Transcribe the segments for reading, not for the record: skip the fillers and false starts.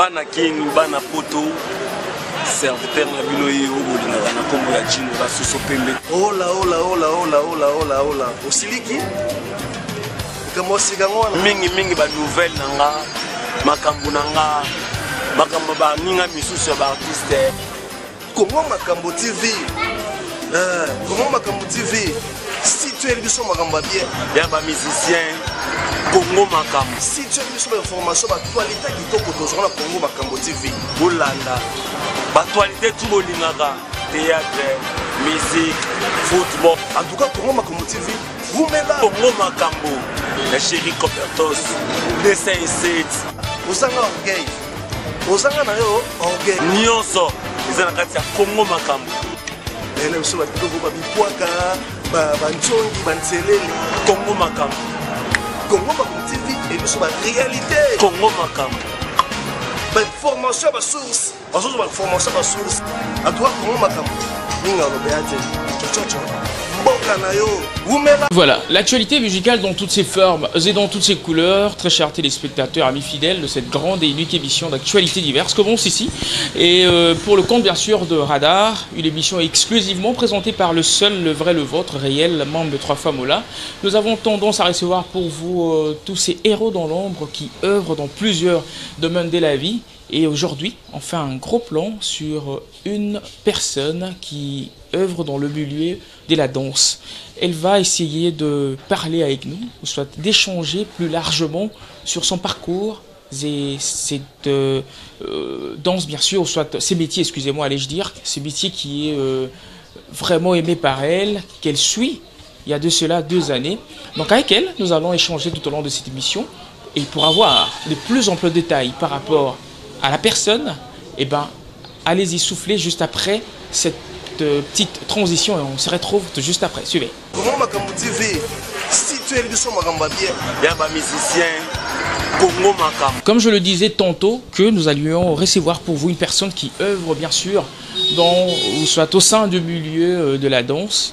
bana king bana poto serviteur na bino ye obolingaka na kombo ya Jino basuso pembe. Ola osiliki kamosika ngona mingi ba nouvelle nanga makambo nanga makambo ba ninga misusu ba artiste Congo Makambo TV. Congo Makambo TV. Si tu es le biso makambo bien, ya ba musicien Congo Makambo. Si tu es le biso information ba actualité qui toko tozona Congo Makambo TV. Bolanda. Ba actualité tout bolingaka, théâtre, musique, football. En tout cas Congo Makambo TV. Vous mettez là Congo Makambo. La chérie Copertos. Dessin et 7. Osanga orgueil. Osanga na yo orgueil. Nyonso. Ils ont kati ya Congo Makambo. Et là, sur la vidéo, vous avez Pouaka, Banchongi, Banselele, Congo Makambo. Congo Makambo TV, et nous sommes en réalité. Congo Makambo. Formation à source. Formation à source. À toi, Congo Makambo. Voilà, l'actualité musicale dans toutes ses formes et dans toutes ses couleurs. Très chers téléspectateurs, amis fidèles de cette grande et unique émission d'actualités diverses commence ici. Et pour le compte bien sûr de Radar, une émission exclusivement présentée par le seul, le vrai, le vôtre, réel, membre de 3 fois Mola. Nous avons tendance à recevoir pour vous tous ces héros dans l'ombre qui œuvrent dans plusieurs domaines de la vie. Et aujourd'hui, on fait un gros plan sur une personne qui œuvre dans le milieu de la danse. Elle va essayer de parler avec nous, ou soit d'échanger plus largement sur son parcours et cette danse bien sûr, ou soit ses métiers, excusez-moi, allais-je dire, ce métier qui est vraiment aimé par elle, qu'elle suit il y a de cela 2 années. Donc avec elle, nous allons échanger tout au long de cette émission. Et pour avoir de plus amples détails par rapport à la personne, eh ben, allez-y souffler juste après cette petite transition et on se retrouve tout juste après. Suivez. Congo Makambo TV, si tu es le biso makambo bien, ya ba musicien Congo Makambo. Comme je le disais tantôt, que nous allions recevoir pour vous une personne qui œuvre bien sûr dans, ou soit au sein du milieu de la danse.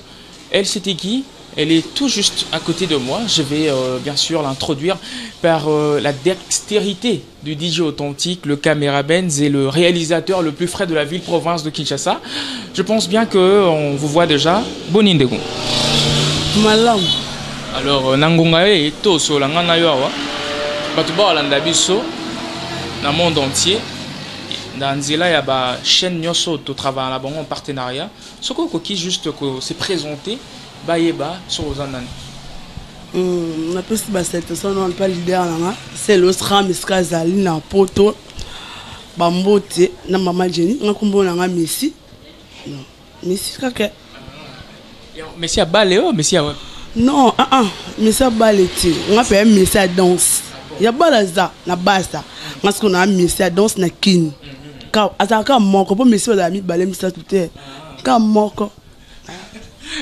Elle, c'était qui? Elle est tout juste à côté de moi. Je vais bien sûr l'introduire par la dextérité du DJ authentique, le caméraman et le réalisateur le plus frais de la ville-province de Kinshasa. Je pense bien qu'on vous voit déjà. Bonindego. Malam. Alors, Nangonga et Toso, la Ngana Yoawa. Batuba Olanda Biso, dans le monde entier. Dans Nzela, il y a une chaîne Nyoso qui travaille en partenariat. Ce qui juste s'est présenté. Bayeba sur Ozanan. On a plus de cette personne, pas leader là. C'est le SRAM Iskazali na poto. Bambote na maman Jenny. On a combo na Messi. Messi kaka. Messi a baléo, Messi a. Non, Messi a balété. On a fait Messi à danse. Il y a balaza na basta. Parce qu'on a Messi à danse na kin. Car azaka moko pour Messi a mis balé Messi tout est. Car moko.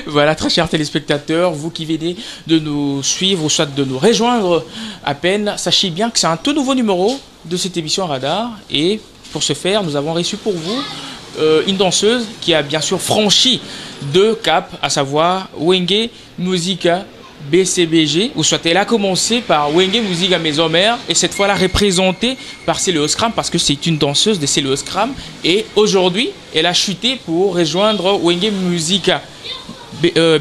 Voilà, très chers téléspectateurs, vous qui venez de nous suivre ou soit de nous rejoindre à peine, sachez bien que c'est un tout nouveau numéro de cette émission Radar. Et pour ce faire, nous avons reçu pour vous une danseuse qui a bien sûr franchi 2 caps, à savoir Wenge Musica BCBG, ou soit elle a commencé par Wenge Musica Maison Mère et cette fois-là représentée par Céléo Scram parce que c'est une danseuse de Céléo Scram. Et aujourd'hui, elle a chuté pour rejoindre Wenge Musica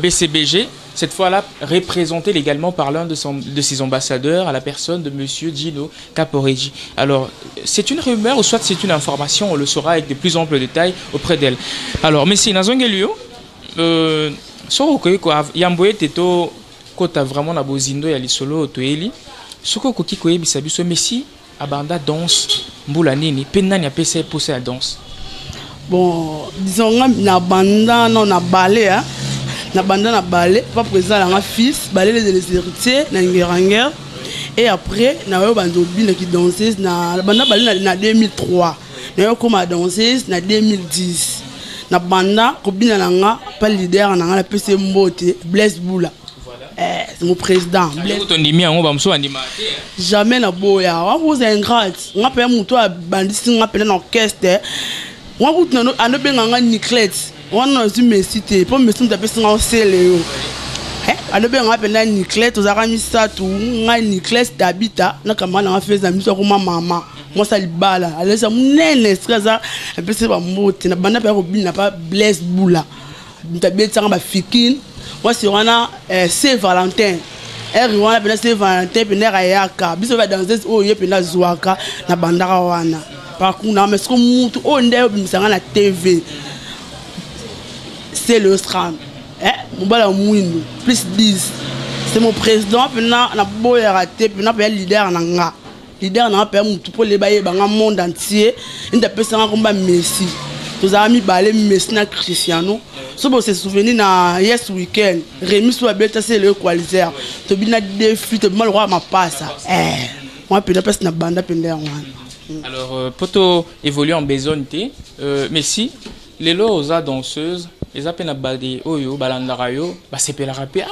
BCBG, cette fois-là représentée également par l'un de ses ambassadeurs, à la personne de Monsieur Jino Caporegi. Alors, c'est une rumeur ou soit c'est une information, on le saura avec de plus amples détails auprès d'elle. Alors, mais si Nazongelio, Yamboye Teto, quand vraiment la bozindo ya lisolo toeli, soko koki koye bisabiso Messi abanda danse mbula nini, penani apesa pousser à danse. Bon, disons na banda non na ballet hein. Na banda na ballet, pas présent là, fils, ballet les héritiers, na ngeranger. Et après, na yo bandobi qui danseuse na banda ballet na 2003. Na yo comme danseuse na 2010. Na banda kobina nga pas leader na la PC Mbote, Blaise Boula. C'est mon président. Jamais na boya. On vous ingrate. On appelle mon toit bandit, on appelle un orchestre. On vous a ne bien un Niclette. On a une mesité. Pour me sentir taper sur un céléo. A ne bien un appel Niclette. Aux aramis ça tout. On a Niclette d'habitat. Na kamana a fait amis sur ma maman. moi ça libala allez ça munene stressa un peu c'est pas moti na banda pa robin na pas bless boula ntabie tsanga ba fikine moi c'est wana c'est Valentin wana pena c'est Valentin pena ayaka biso ba danser o ye pena zwaka na bandaka wana par contre na mais ce que mutu o nde bimisanga na TV c'est le stram mobala mwindu plus 10 c'est mon président pena na boya raté pena pe leader nanga leader na pe mutu pour les baye banga monde entier nda pesanga komba Messi tous amis balé Messi na Cristiano so bo se souvenir na yes weekend Rémi soit beta c'est le coaliser to bina défi to mal roi ma passe moi pena pes na banda penda wana. Alors poto évoluer en besonté Messi les loza danseuses les appels à balder oyo balandarayo bah c'est pela rapé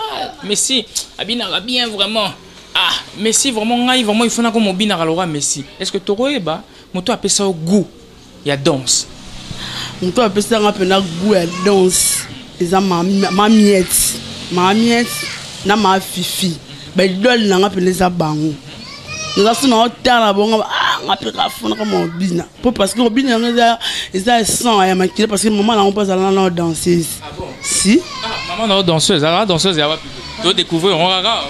Messi abina bien vraiment Messi vraiment il faut na comme bina alors Messi est-ce que toro ba moto appelle ça au goût il y a danse moto appelle ça ngapena goût ya danse eza ma miette na ma fifi ba idole na ngapena za bango nous avons tala bongo ngapeka fona comme obina parce que obina eza sang ya makile parce que maman na on passe la danseuse si maman na danseuse ya to découvrir on rara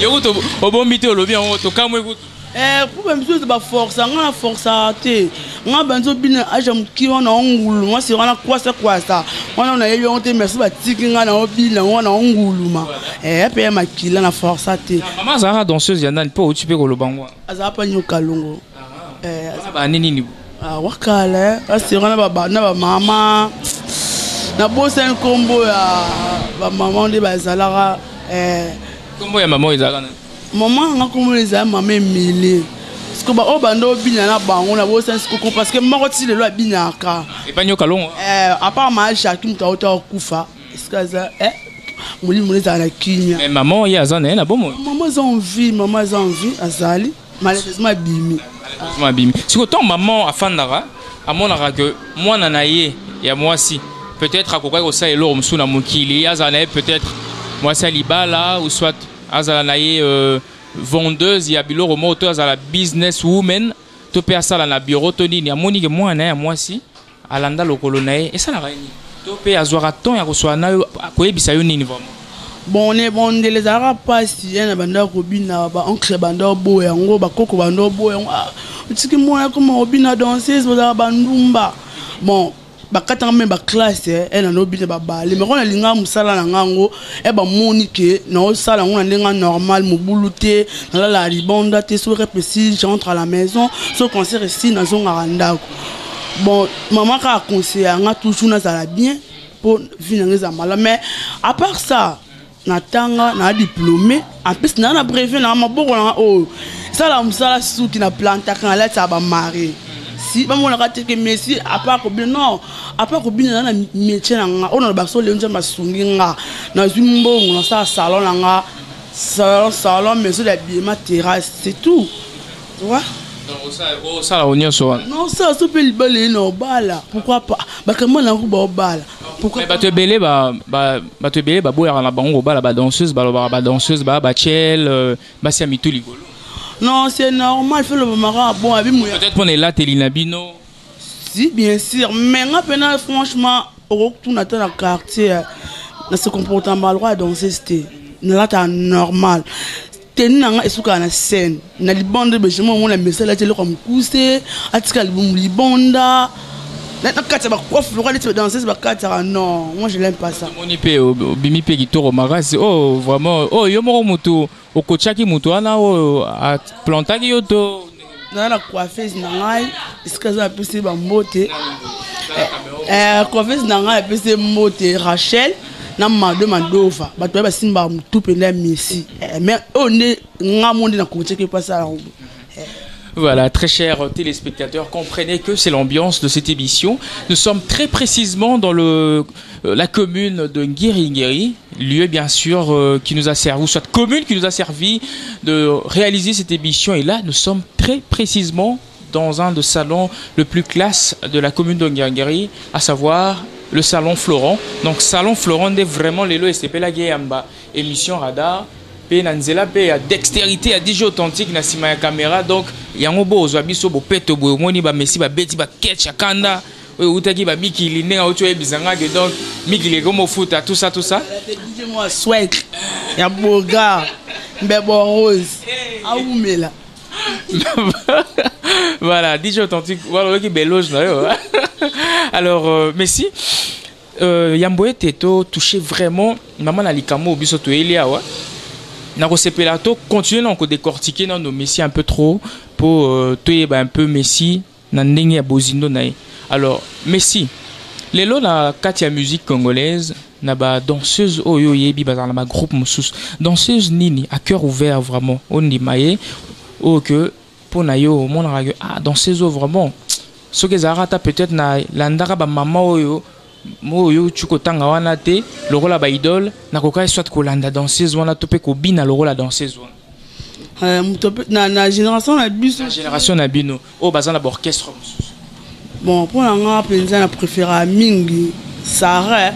yo to obombité olobi on to kamwe kutu problème c'est ba force ngana force te ngaba nzo bina ajam ki wana ngulu moi c'est wana kwasa wana na yeyo te merci ba tiki ngana obina wana ngulu ma pe makila na force te maman zara danseuse ya nani po tu peux kolobango aza pa nyoka longo ba nini ni wakala c'est wana ba mama na bosa kombo ya ba maman de bazalaka kombo ya maman ezalaka maman nga kombo ezalaka maman Emile parce que ba o bando bina na bango na bosa sikoko parce que moko ti lelo abinaka e pa nyoka longo à part ma Jacques to auto kufa est-ce que ça muli za na kinya mais maman ya azana na bomo maman za envie azali malheureusement bimi siko ton maman afandara amonaka que mwana na ye ya mwasi peut-être akoka ko sa elo msuna mokili azana peut-être mwasi libala ou soit azala na ye vendeuse ya biloko moto azala business woman to pe asala na bureau to nini amoni ke mwana ya mwasi alanda lokolo na ye esala nini to pe azwaka ton ya koswa na yo koyebisa yo nini vraiment bon les arabes pas si na banda ko bina ba oncle banda bo yango ba koko banda bo yango tiki mwana comme obina danseuse ba bandumba bon bakata même ba classe na nobile ba bale mais on a linga musala na ngango ba moni ke na osala ngona ndenga normal mobulute na la ribonda te so repesi j'entre à la maison so concert ici na zonga ndako bon maman ka conseiller nga toujours na sala bien pour vivre za mala mais à part ça na tanga na diplômé en plus na brevet na maboko na ça la musala suki na planta kana la ta ba mari si ba mona ka teke Messi à part ko bien non à part ko bien na métier na on ba so le nja masungi nga na zumbongo na sa salon na nga salon mais sur la bien terrasse c'est tout tu vois non ça la onyo so non ça peut libérer no bala pourquoi pas ba comment na ko ba bala pourquoi ba te belé ba te belé ba boya na bango bala ba danseuse ba chel ba siamitu ligolo. Non, c'est normal, fait le marin bon avec moi. Peut-être qu'on est là, Télinabino. Si, bien sûr, mais franchement, au retour dans le quartier, ne se comporte mal, donc c'est là, normal. Tenant et sous la scène, na li bande de chemin, on a mis ça là, comme coussé, atika li bonda. Na kata ba coiffe, le roi de danser, ba kata non, moi je l'aime pas ça. Mon ipé au bimi pe qui toro maras, oh vraiment, oh yo moro mutu, au kochaki mutu ana o a plantaki yo to. Na la coiffeuse na ngai, est-ce que ça peut se ba mbote? Coiffeuse na ngai peut se mbote Rachel. Na Mandova bato ba simba mutu penda Messi mais on est ngamonde na kochaki pas ça. Voilà, très chers téléspectateurs, comprenez que c'est l'ambiance de cette émission. Nous sommes très précisément dans la commune de Ngiri, lieu bien sûr qui nous a servi, ou soit commune qui nous a servi de réaliser cette émission. Et là, nous sommes très précisément dans un des salons le plus classe de la commune de Ngiri, à savoir le salon Florent. Donc salon Florent est vraiment les lois SCP la Guéamba, émission Radar. pe na nzela pe ya dextérité ya DJ authentique na sima ya caméra donc yango bo ozwa biso bo peto bo moni ba Messi ba beti ba catch kanda oyo utaki ba mikili ndenge oto ebizanga que donc mikili comme foot tout ça DJ moi swag ya boga mbebo rose aumela voilà DJ authentique voilà qui beloge na yo alors Messi Yamboé Teto touché vraiment maman na likamo biso to elia wa na ko sepela to continuer na ko décortiquer nos Messi un peu trop pour toyeba un peu Messi na ndenge ya bozindo na ye. Alors Messi lelo na kati ya musique congolaise na ba danseuse oyo yebi bazala ma groupe mususu danseuse nini à cœur ouvert vraiment on dit maye o que pour na yo mon radio ah danseuse vraiment ce que zarata peut-être na landaka ba mama oyo moyo chukotanga wana te lokola ba idole na koka soit kolanda danseuse wana to pe ko bina lokola danseuse wana na génération na biso génération na bino o bazana ba orchestre bon pour nga penza na préféra mingi Sarah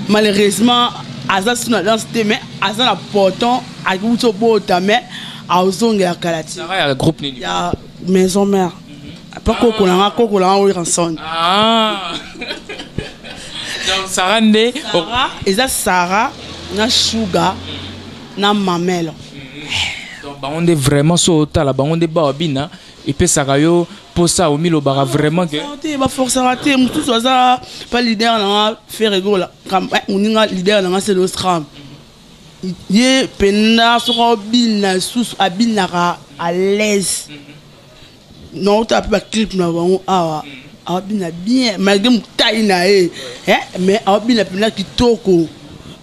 malheureusement azas na danse te mais azana pourtant a kuto bota mais azonga ya kalati Sarah ya groupe nini ya maison mère pas kokolanga o ranson ah donc Sarah nde eza Sarah na Sugar na Mamelo donc ba on est vraiment so tala ba on est ba bina et puis Sarah yo pour ça au milo bara vraiment que ba force raté tout ça pas leader na faire ego comme uninga leader na c'est le scrum ye penda so bina sous abina à l'aise non tu as pas clip na ba abina bien malgré mutaille na mais abina pena kitoko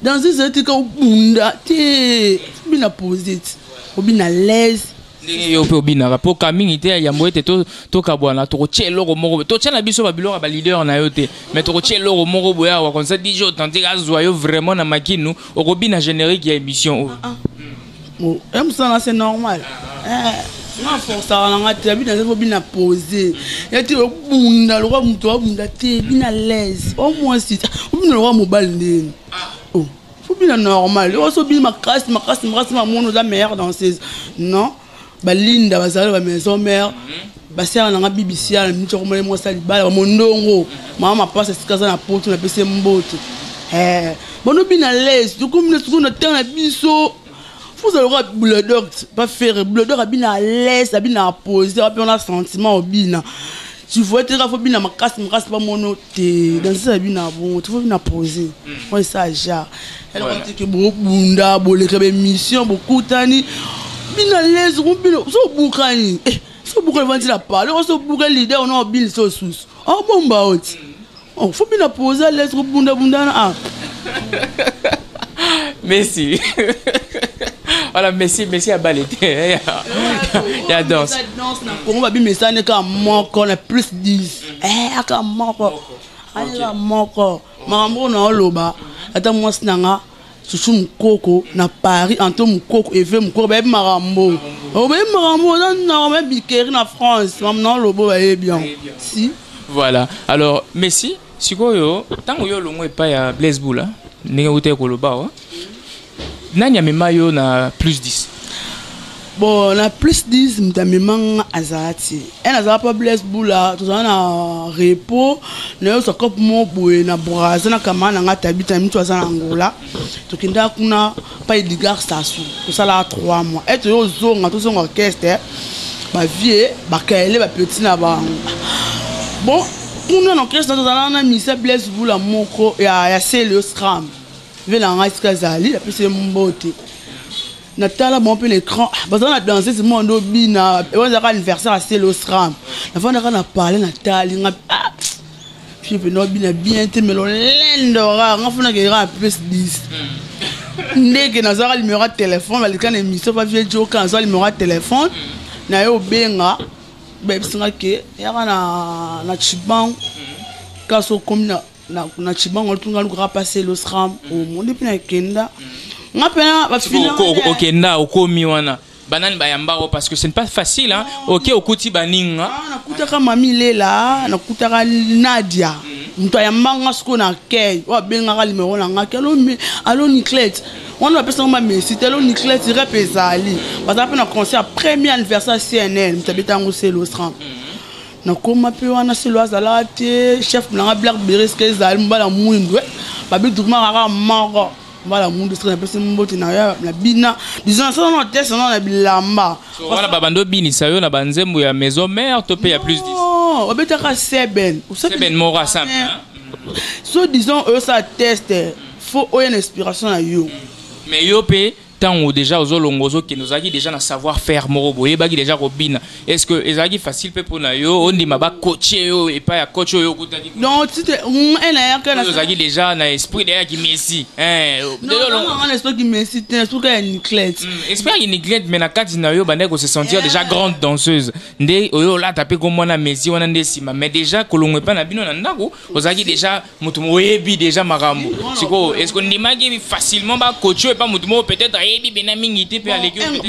dans ce c'était ka bunda te bina posé obina l'aise yo pe obina pour Camille était Yamboé Teto to kabwana to tchelo moko to tchana biso ba biloko ba leader na yo te mais to tchelo moko boya wa comme ça DJ authentique azoyo vraiment na makinu okobina générique ya émission bon ça c'est normal non force ça na ngati bina zo bina poser yati bunda lo muto bunda te bina l'aise au moins si bina lo mobile ndeni oh faut bina normal o so bina makasi mamono za meilleure danseuse non balinda bazali ba maison mère basera na BBC ya mitoko mole mo sali bala mondongo mama passa sikaza na poto na pese mbote bono bina l'aise du coup nous na temps na biso vous allez voir Bulldog pas faire Bulldog bina l'aise bina poser puis on a sentiment au bina tu vois tu faut bina makasi pas mono te dans ça bina bon tu faut bina poser on ça ja elle va dire que bunda boleka be mission beaucoup tani bina l'aise bina so bukani so bukani vandi la parole so bukani leader on a bil so sous oh bomba oti oh faut bina poser l'aise bunda ah Messi voilà Messi a balété il a danse na Congo ba bi mesane ka moko na plus 10 aka moko ala moko mambo na oloba ata mwasi nanga susu mukoko na Paris anto mukoko eve mukoko ba marambo o ba marambo na ba bikeri na France mam na olobo ba bien si voilà alors Messi sikoyo tango yo longo epa ya Blaise Boula ndenge ute koloba wa nani amema yo na plus 10 bon na plus 10 mtamemanga azati azala pas Blaise Boula tozala na repos na yo sokop mo boye na Brazza na kamana nga tabita mtu azala Angola tokinda kuna pa Edgar Sassou tosala 3 mois et yo zonga to son orchestre ba vie ba kaele ba petit na ba bon kuna na orchestre tozala na misa Blaise Boula moko ya Célio Scram vela nga iskazali la pese mbote natala bon peu l'écran bazana na danser ce monde obina on a anniversaire à Célio Scram la fois na parler natali nga puis no bina bien te melo lendora nga funa ke ra plus 10 ndeke na zara numéro de téléphone ba likana émission pa vie joka na zara numéro de téléphone na yo benga bebisinga ke ya na chibang kaso komina na chibang otunga luka passer le Scram au monde pina kenda ngapena ba fina okenda okomi wana banani bayamba parce que ce n'est pas facile hein OK okuti baninga nakutaka mami lela nakutaka Nadia mtu ayambanga siko na kei wa benga ka numéro na ngaki allo Niclette On a personne m'a mis. C'était le nucléaire tiré pesali. Parce qu'on a concert premier anniversaire CNN. Tu habites en Océan. Na koma pe wana selo azala te chef na Blackberry que ezali mbala mwindwe babi duma kaka moko mbala mundu stre na pesi mboti na ya na bina disons ça on teste na bilamba wana babando bini sayo na banzembo ya maison mère to pe ya plus 10 oh obetaka seben mora simple so disons eux ça teste faut une inspiration à yo mais yo pe tant ou déjà aux olongozo qui nous a dit déjà na savoir faire morobo et bagi déjà robina est-ce que ezaki facile pe pour na yo on dit maba coacher yo et pas ya coach yo kutadi non tu te ena que nous a dit déjà na esprit derrière qui Messi non on esprit qui Messi c'est esprit que Niclet esprit qui Niclet mais na kati na yo bandeko se sentir déjà grande danseuse ndé oyo la taper comme na Messi wana ndesima mais déjà kolongwe pa na bino na ndako ozaki déjà mutu moyebi déjà marambo siko est-ce que ndimaki facilement ba coach et pas mutu mo peut-être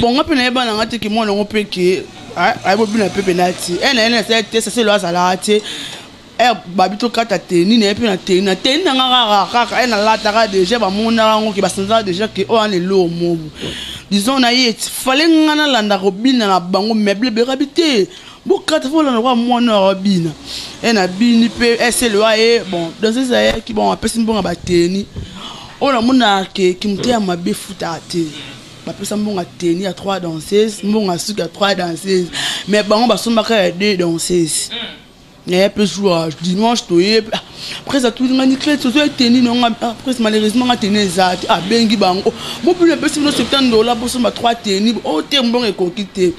bon on peut na ba na ngati ki mo na pe ki ai bo bina pe penalty ena c'est le azala te babito kata teni na pe na teni na ngaka ena la taka déjà ba mona ngo ki ba sanza déjà que o an lo mo disons na yet fallait ngana landa robina na bango meuble be rabité bokata fola na kwa mona robina ena bini pe c'est le aye bon dans ces aye qui bon apesi mbonga ba teni on a mona ki mte ya mabe futa te ba pesa mbonga teni à 3 danseuses mbonga suka 3 danseuses mais bango ba somba ka 2 danseuses et puis jour dimanche toye après ça tout ngani clé tout teni non après malheureusement nga teni za a bengi bango bo plus pesa $70 pour somba 3 teni o te mbonga ekokite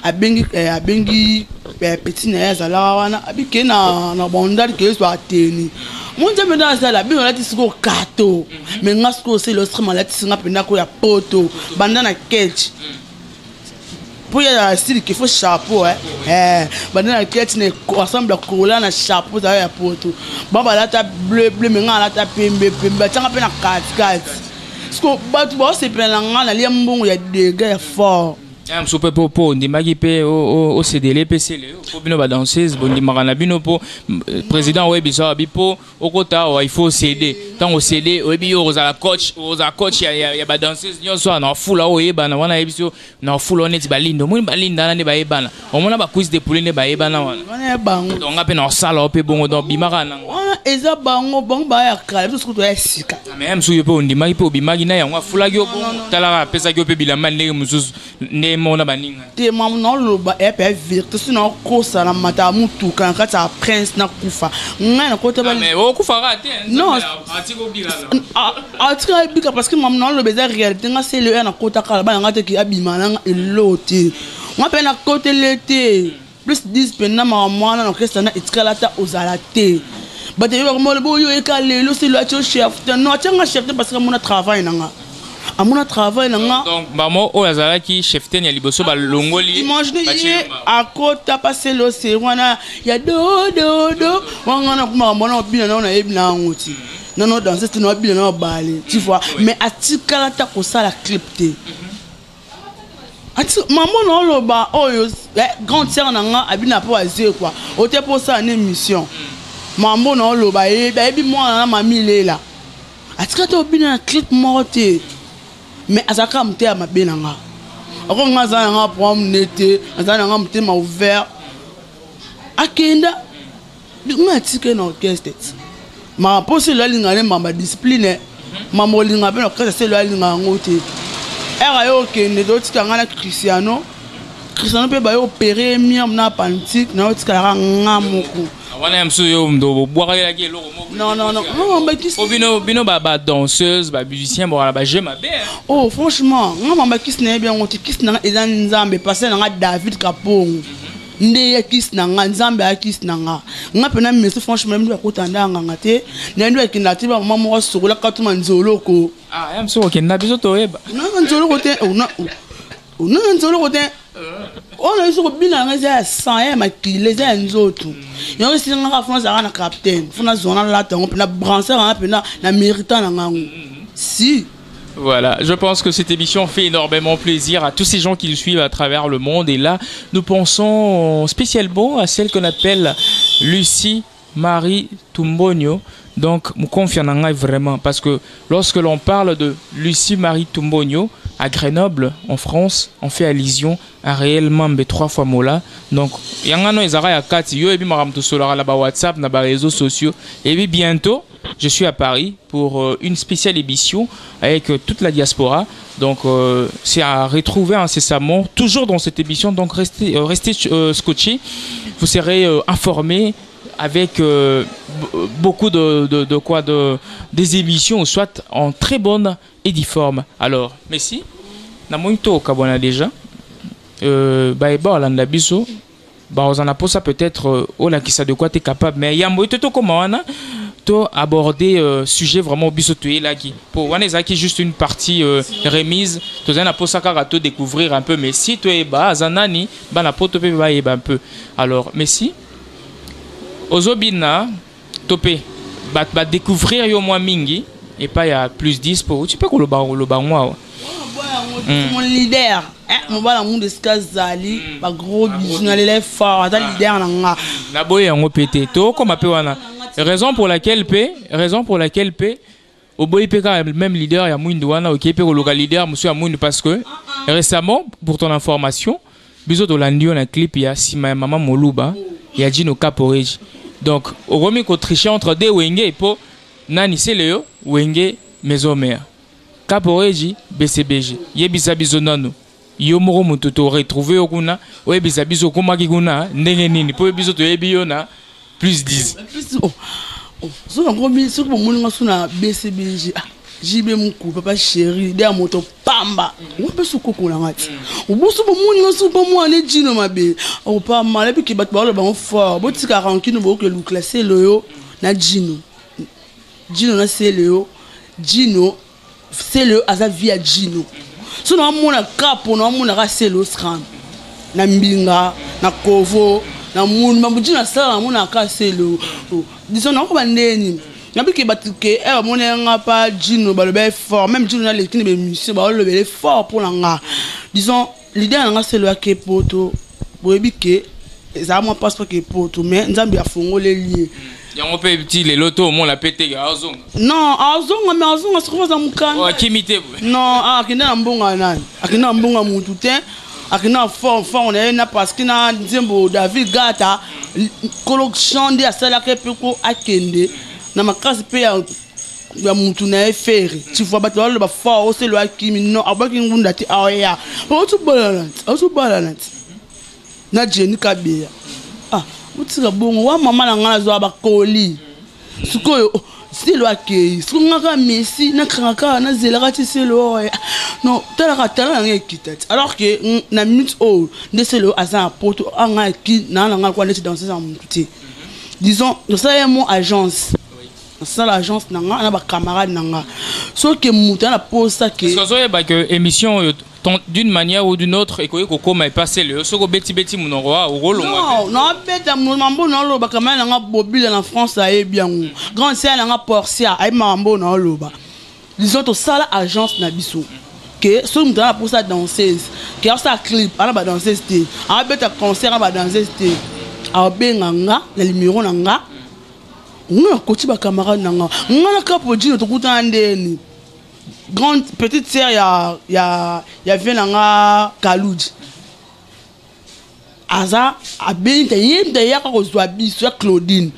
a bengi petit na ya zala wana abike na bondali ke so teni mon dieu maintenant ça la bien on a dit siko kato mais ngasko c'est le stream la tinga penda ko ya poto bandana catch pour ya style qu'il faut chapeau bandana catch ne ensemble cola na chapeau ça ya poto baba la ta bleu mais ngala ta pembe tanga pena kat siko batu ba se pena ngala liambongo ya dégâts fort super popo ndimaki pe o CDL PCL po bino ba danseuse bondimaka na bino po président webiso abipo okota il faut céder tant au CD obi oza coach ya ba danseuse nyonso na fula oyeba na wana ebiso na fula oneti balindo moni balinda na ne ba yebana omona ba quiz de poulet ne ba yebana wana bango donc ngape na sala pe bongo donc bimaka na wana eza bango ba ya kala biso to ya sika même so yopo ndimaki pe obimaki na yango fula gyo talaka pesa gyo pe bilamba ndenge mususu ne mona baninga te mamu no loba epe vérité sinon ko sala mata mutu kan kata prince na kufa ngana ko te ba mais o kufa rate non atiko bila atiko bika parce que mamu no loba za réalité nga c'est le na kota kala ba ngate ki abima na eloti nga pe na côté l'été plus 10 pena mamu na orchestre na itikala ta ozalate bate yo mo le boyo e kalelo c'est le chef non tanga chef parce que mon travail nanga à mon travail nanga donc maman o azala ki chef ten ya liboso ba longoli imagine à côté passer le serwana ya do wangana kuma mona bina na ebina ngoti non dans cette no bina na balé tu vois mais atikala ta ko sala clip te ati maman no loba oyo grande sœur nanga abina po azie quoi o te pour ça une émission maman no loba e bi moi na mami lela atikala to bina clip morte mais azaka mte ya mabena nga ako nga za nga prom nete azana nga mte ma ouvert akenda nga tike na orchestre ma posi la linga ne mama discipline mama linga pe na orchestre c'est la linga ngote era yo kende do tika nga na Cristiano pe ba yo opérer miam na pantique na tika nga moko wana msu yo ndo boire ki eloko moko non ba kis bino ba danseuse ba musicien ba j'aime bien oh franchement nga ba kis na bien ngoti kis na eza nzambe passer na David Kapongo nde ya kis na nga nzambe ya kis na nga pena meso franchement ndo akotanda nga te na ndo akinati ba mama mo sokola katuma nzoloko ya msu okenda biso toyeba non nzoloko te non nzoloko te on a eu ce bilan à 100 makile za nzoto yo singa ka France na capitaine funa zona la tango na brancher na méritant na ngango si. Voilà, je pense que cette émission fait énormément plaisir à tous ces gens qui nous suivent à travers le monde. Et là, nous pensons spécialement à celle qu'on appelle Lucie Marie Tumbonio. Donc, me confie vraiment parce que lorsque l'on parle de Lucie Marie Tumbonio à Grenoble, en France, on fait allusion à réellement mais 3 fois Mola. Donc, il y a un Ezara ya Kati, yo ebi maram to solara la WhatsApp, na ba réseaux sociaux. Et puis bientôt, je suis à Paris pour une spéciale émission avec toute la diaspora. Donc, c'est à retrouver incessamment, toujours dans cette émission. Donc, restez scotchés. Vous serez informés avec beaucoup des émissions, soit en très bonne et difforme. Alors, merci. Na muito kabona déjà. Bah la biso. Bah on a ça peut-être là qui ça de quoi tu es capable. Mais il y a moyen de comment on a aborder sujet vraiment bisotué là qui pour on qui juste une partie remise. Tu as pour ça qu'à te découvrir un peu. Mais si tu es bas zanani, bah la pote peut un peu. Alors, merci. Ozobina, topé, va découvrir yo moi mingi et pas il y a plus 10 pour tu peux que le bar moi. Mon leader, mon bala monde skazali, ba gros bisou na les fort, ata leader na nga. Na boye ngo pété to comme appel wana. Raison pour laquelle au boy peka même leader ya mwindu wana OK pe le leader monsieur ya mwindu parce que récemment pour ton information, biso to landio na clip ya Sima Maman Moluba, ya Dino Caporeji. Donc, au remis qu'on trichait entre des Wenge et pour Nani Seleo, Wenge, Maison Mère. Caporeji, BCBG. Yebisa bizonano. Yomoro mututo retrouvé au kuna. Yebisa bizo kumagiguna. Nengenini. Pour bizo to yebiona. Plus 10. So, on a mis sur le monde sur la BCBG. Jibe Moukou, papa chéri, derrière moto pamba. On peut se coco la mat. On peut se moun sur pas moi les dino ma bé. On pas mal et puis qui bat le ballon fort. Bon petit 40 qui nous que le classer le yo na dino. Dino na c'est le yo. Dino c'est le asa via dino. So na mon na capo na mon na c'est le scram. Na mbinga, na kovo, na moun mabuji na sala mon na ka c'est le. Disons na ko bandeni. Nabi ki batike mon nga pas Dino ba le be fort même Dino na les qui ne monsieur ba le be fort pour nga disons l'idée nga c'est le ke poto boyebi ke ça moi passe pas ke poto mais nzambi a fongo les liés yango pe petit les loto mon la pété azong non azong mais azong se trouve dans mukana oh kimité non akina mbonga nani akina mbonga mutu te akina fort on est na parce que na nzembo David Gata collection de asala ke peko akende na makasi pe ya mutu na efere tu vois bato le ba fort au selo akimi non abaki ngunda ti aya otu balance na jeni kabia utsika bongo wa mama na ngana zo abakoli sikoyo selo akei sungaka Messi na kranaka na zelaka ti selo non tala ngekitati alors que na minute o de selo asa poto anga ki na ngana kwa neti danser en mutu disons ça est mon agence. Ça l'agence nanga na ba camarade nanga so que muta na posa que parce que émission d'une manière ou d'une autre et ko comme est passé le so ko beti munoro au rôle non beta mambo na lo ba camarade nanga bobile en France a bien grand c'est nanga Portia ay mambo na lo ba disons to ça l'agence na biso que so muta na posa danseuse que ça clip ala ba danseuse té a beta concert ba danseuse té a benganga na numéro nanga on a coaché ma camarade nanga on a capo Dino to kuta ndeni grande petite sœur ya vient nanga Kalouji aza abenta yenda ya ko zwa biso ya Claudine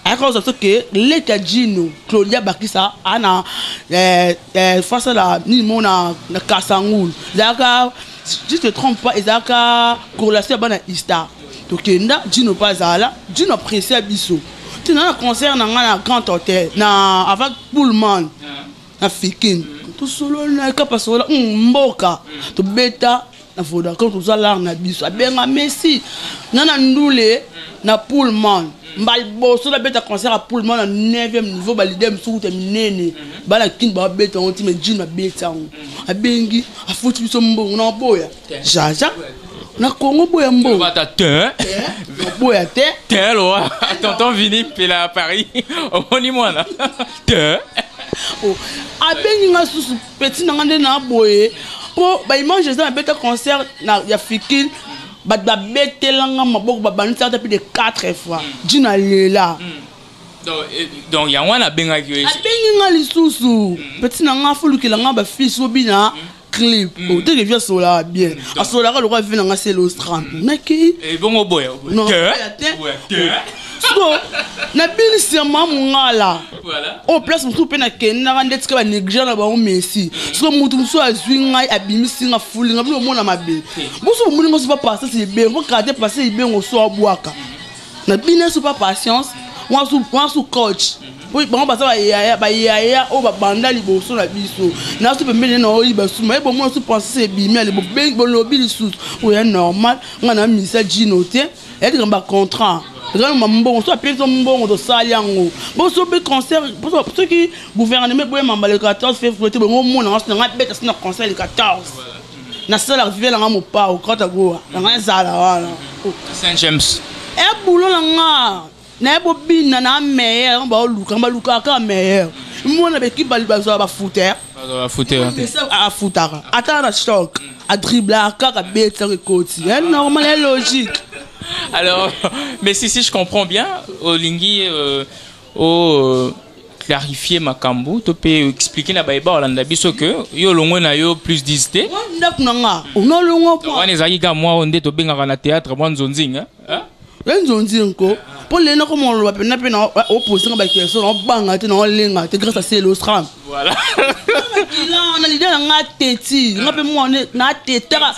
aka zo que leta Dino Claudia Bakisa ana face à la ni mona na Kasangul zaka je te trompe pas ezaka corrélation bana Ista to kenda Dino pas ala Dino apprécie biso. Tu as un concert dans un grand hôtel, avec Pullman, na Fikin. Tu solo na kapa solo, mboka, tu beta na foda quand tu as l'art na biso. Benga Messi, nana ndule na Pullman. Mbalbo so la beta concert à Pullman à 9e niveau, ba lidem sou terminé. Ba la kin ba beta on ti me Dino na beta on. A bengi, a foutu biso mbongo na boya. Jaja. Na Congo boya mbo. Bata te. Boya te. Te lo. Tonton Vini pe la Paris. Omoni mwana. Te. Oh, abengi nga susu petit ngande na boye. Po ba image ça beta concert na ya Fikil. Ba betelanga maboko ba banisa ta plus de 4 fois. Dino lela. Donc il y a un benga qui est benga lisusu petit nanga fulu ki langa ba fils obina clip o te que vient sola bien a sola ka le roi vient nga c'est l'ostram naki et bon au boy non so na bini sema mungala voilà au place mutu pe na kenda ka ndetska ba négligent na ba o Messi so mutu muso azwi ngai abimisi nga fulu nga bino mona mabe muso muni ngo pas passer c'est bien ko kade passer bien o so abwaka na bini so pas patience moi sous coach oui bon ba ça ba ya o ba banda liboso na biso na so pe mbele na o liboso mais bon moi sous penser bimi ale bon lobby lisusu o ya normal ngana misa jinote et ba contrat dans mambo so appeler son mbongo to saliango bon so be concert pour ceux qui gouvernement boye mamba le 14 février bon mo na nga beta na concert le 14 na sala rivière nga mo pa o kota go nga zala wala Saint James e bulo nga na bobina na meilleur ba luka ka meilleur mona be ki bali ba footer a footara ata na stock a dribbler ka beta rekoti normal et logique. Alors mais si je comprends bien Olingi clarifier makambu to peut expliquer na ba Hollanda biso que yo longo na yo plus 10 té ndako nanga ono longo po wana ezaki ka moi onde to benga na théâtre moi nzonzinga nzonzingo pour les na comme on le appelle na opposé ba question on banga te na lenga te grâce à c'est l'ostram voilà là on a l'idée nga teti nga pe moi na tetara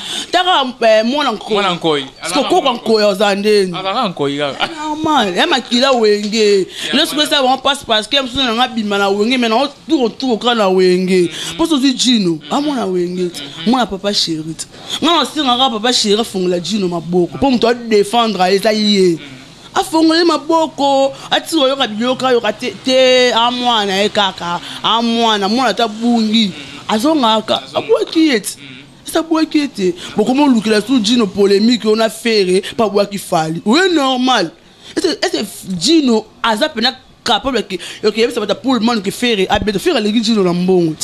moi nkoi parce que ko nkoi ozandeni ala nkoi normal et makila wenge lorsque ça on passe parce que mso nga bima na wenge mais na tout kana wenge pour ce Gino amona wenge moi papa chéri nga si nga papa chéri fungula Gino maboko pour me défendre eza yé afongole maboko atiro yoka biyoka yoka te amwana ekaka amwana mwana tabungi azongaka abwaki eti ça bwaki eti bokomo lukila su Gino polémique on a fait pas bwaki fali oui normal est Gino aza pena capable que OK ça va pour le monde qui fait abet faire le Gino na mbongo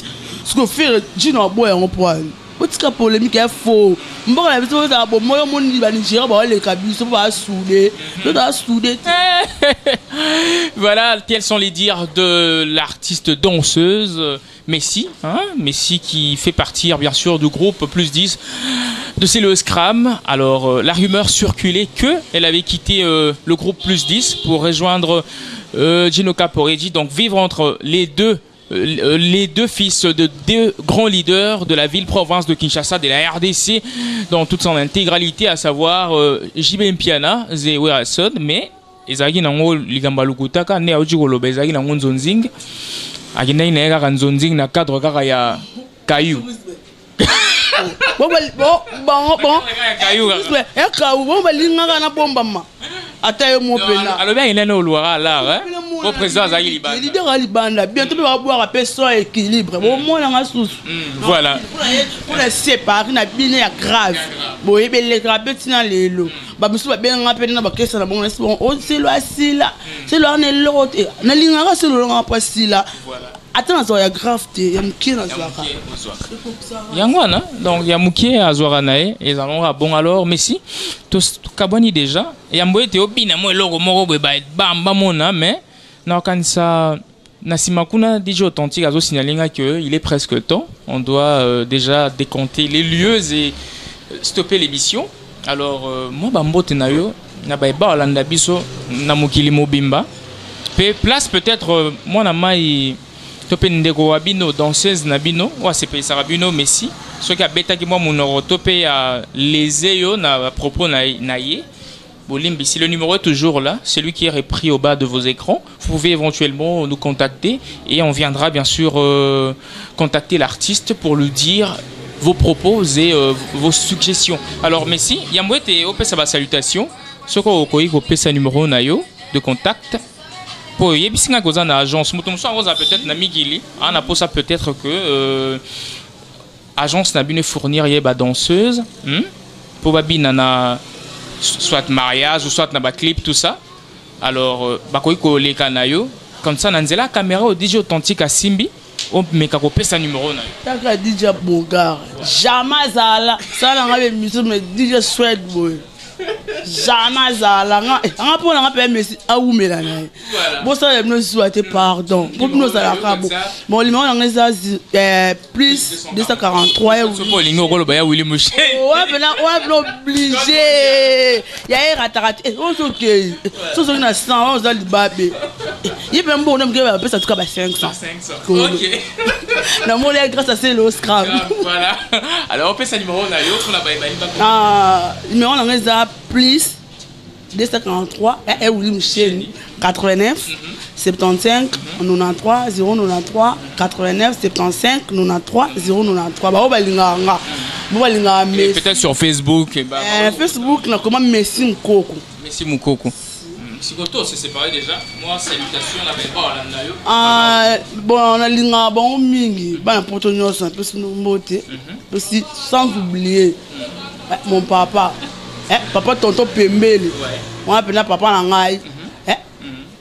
ce que faire Gino aboya en poil otika polémique est faux mboka la biso za bo moyo moni ba Nigeria ba le kabiso ba soudé voilà quels sont les dires de l'artiste danseuse Messi hein Messi qui fait partir bien sûr du groupe Plus 10 de C'est le Scram. Alors la rumeur circulait que elle avait quitté le groupe Plus 10 pour rejoindre Gino Caporeggi, donc vivre entre les deux fils de deux grands leaders de la ville-province de Kinshasa, de la RDC, dans toute son intégralité, à savoir JB Mpiana, Zé Werason, mais ezaki nango ligamba lukutaka ne auji koloba ezaki nango nzonzing akina ina kaka nzonzing na cadre kaka ya kayu bon balingaka na bombama ata yo mopena alobi akina ne oluaka alar au président azaki libanda leader ya libanda bientôt pe baboaka pe so équilibre bomonanga susu voilà pour les séparer na bine ya grave boyebeleka pe tina lelo bamusu babenganga pe na bakesa na bongo bon c'est lo asila c'est lo ne l'autre na lingaka c'est lo nga pasila attends ça ya grave te ya mukie na zwaka yangwana donc ya mukie azwaka nae ezalonga bon alors Messi to kaboni déjà ya mboete obina mo eloko moko boye bamba mona mais na kanisa na simakuna DJ Authentique azo signalinga que il est presque temps on doit déjà décompter les lieux et stopper l'émission. Alors moi bambote na yo na ba Hollanda biso na mokili mobimba pe place peut-être moi na mai topé ndeko wabino danseuse na bino wa c'est pas sarabino Messi ce qui a bêta qui moi mon topé à les yo na propos na ye Bolimbi. Si le numéro est toujours là, celui qui est repris au bas de vos écrans, vous pouvez éventuellement nous contacter et on viendra bien sûr contacter l'artiste pour lui dire vos propos et vos suggestions. Alors Messi, Yamouet et Opesa salutation. Ce qu'on a sa numéro nayo de contact. Pour Yebisinga Goza na agence, Moutomso Rosa peut-être na Migili, on a pour ça peut-être que agence n'a bien fournir yeba danseuse, pour babina na soit mariage ou soit na ba clip tout ça. Alors bakoiko le kanayo comme ça nanzela caméra au DJ Authentique à Simbi on meka ko pesa numéro na taka DJ Bogar jamais zala ça na ngabe musique mais DJ Sweat boy jamais zalanga anga pour nga pe Messi a oumela na bon ça les nous souhaiter pardon pour nous ça la cabo bon le numéro nga plus 243 et so pour lingo ko ba ya Willy Mouché ouais obligé ya ratarate on so que so so na 100 on za libabé il peut bon on me ça tout cas 500 OK na mon grâce à c'est le scrap voilà alors on peut ça numéro na yo on a numéro nga plus 243 et Willy Mouché 89 75 93 093 89 75 93 093 ba balinga nga balinga Messi peut-être sur Facebook Facebook na comment Messi Mukoko Sikoto s'est séparé déjà. Moi, salutations, on avait pas là. Bon, on a linga bon mingi, ba na potonyo ça peut se monter. Aussi sans oublier mon papa. Papa tonton Pembele. On appelle papa na ngai.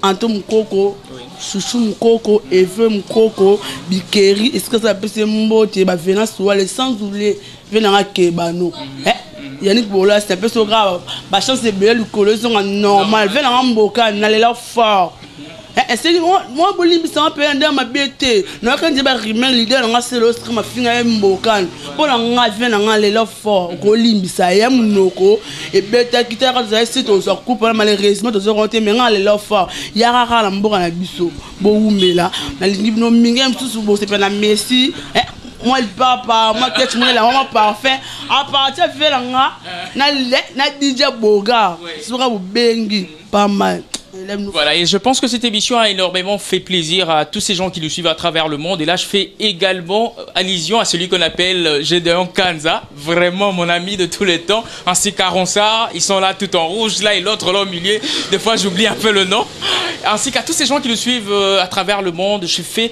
Anto Mukoko, Chouchou Mukoko, Eve Mukoko, Bikeri, est-ce que ça peut se monter ba venant sur les sans oublier venant Kebano. Yannick Bola, c'est un peu so grave. Ma chance est belle, le colosse normal. Venant en Mboka, n'allez là fort. C'est moi, Bolim, c'est un peu un ma bête. Non, quand je vais rimer l'idée, on a c'est l'autre, ma fille est Mboka. Pour la venir en aller là fort. Bolim, ça y est, Mnoko. Et bête qui t'a rasé, on se coupe, malheureusement, on se rentre, mais on aller là fort. Yara, la Mboka, la bisso. Boumela, la ligne, non, mingem, tout ce beau, c'est pas la Messi. Moi le papa, moi que tu me la maman parfait. À partir de là, na DJ Boga, sera au bengi, pas mal. Voilà, et je pense que cette émission a énormément fait plaisir à tous ces gens qui nous suivent à travers le monde. Et là, je fais également allusion à celui qu'on appelle Gédéon Kanza, vraiment mon ami de tous les temps, ainsi qu'à Ronsard, ils sont là tout en rouge, là et l'autre là au milieu. Des fois, j'oublie un peu le nom. Ainsi qu'à tous ces gens qui nous suivent à travers le monde, je fais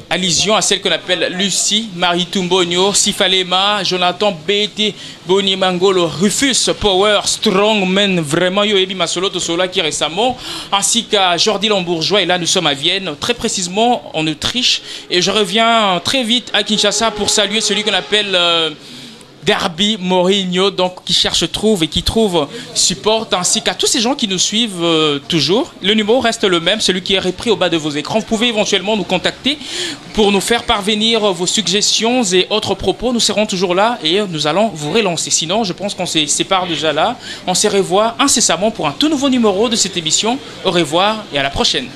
allusion à celle qu'on appelle Lucie, Marie Tumbonio, Sifalema, Jonathan BT, Boni Mangolo, Rufus Power, Strongman, vraiment Yoebi Masolo Tosola qui récemment, ainsi qu'à Jordi Lambourgeois, et là nous sommes à Vienne, très précisément en Autriche, et je reviens très vite à Kinshasa pour saluer celui qu'on appelle Derby Mourinho, donc qui cherche, trouve et qui trouve support, ainsi qu'à tous ces gens qui nous suivent toujours. Le numéro reste le même, celui qui est repris au bas de vos écrans. Vous pouvez éventuellement nous contacter pour nous faire parvenir vos suggestions et autres propos. Nous serons toujours là et nous allons vous relancer. Sinon, je pense qu'on se sépare déjà là. On se revoit incessamment pour un tout nouveau numéro de cette émission. Au revoir et à la prochaine.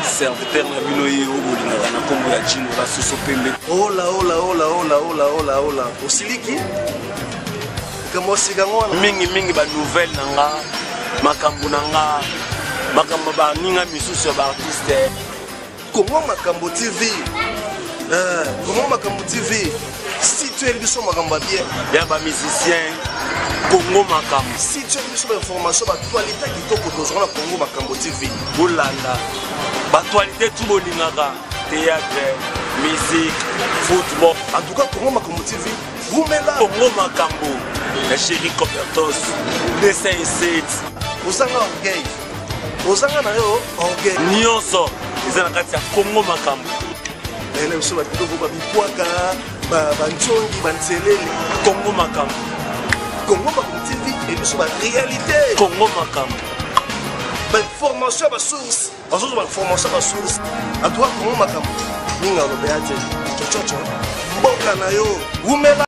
Serviteur na bino ye obolingaka na kombo ya Jino la soso pembe. Ola osiliki kamo sigango mingi ba nouvelle nanga makambo nanga makambo ba ninga misusu ba artiste Congo Makambo TV Congo Makambo TV si tu es biso makambo bien ya ba musicien Congo Makambo si tu es biso ba information ba actualité kitoko tozona na Congo Makambo TV bolanda l'actualité tout le monde, théâtre, musique, football. En tout cas, Congo Makambo TV, vous mettez là. Congo Makambo, la chérie Copertos, les 5-7. Vous avez un orgueil. Vous avez un orgueil. Nyonso, ils ont un Congo Makambo. Et là, vous avez un Congo Makambo. Congo Makambo TV, et nous sommes en réalité. Congo Makambo. Formation à source. Formation à source. À toi, Congo Makambo. Ninga lo beate. Chochocho. Boka na yo.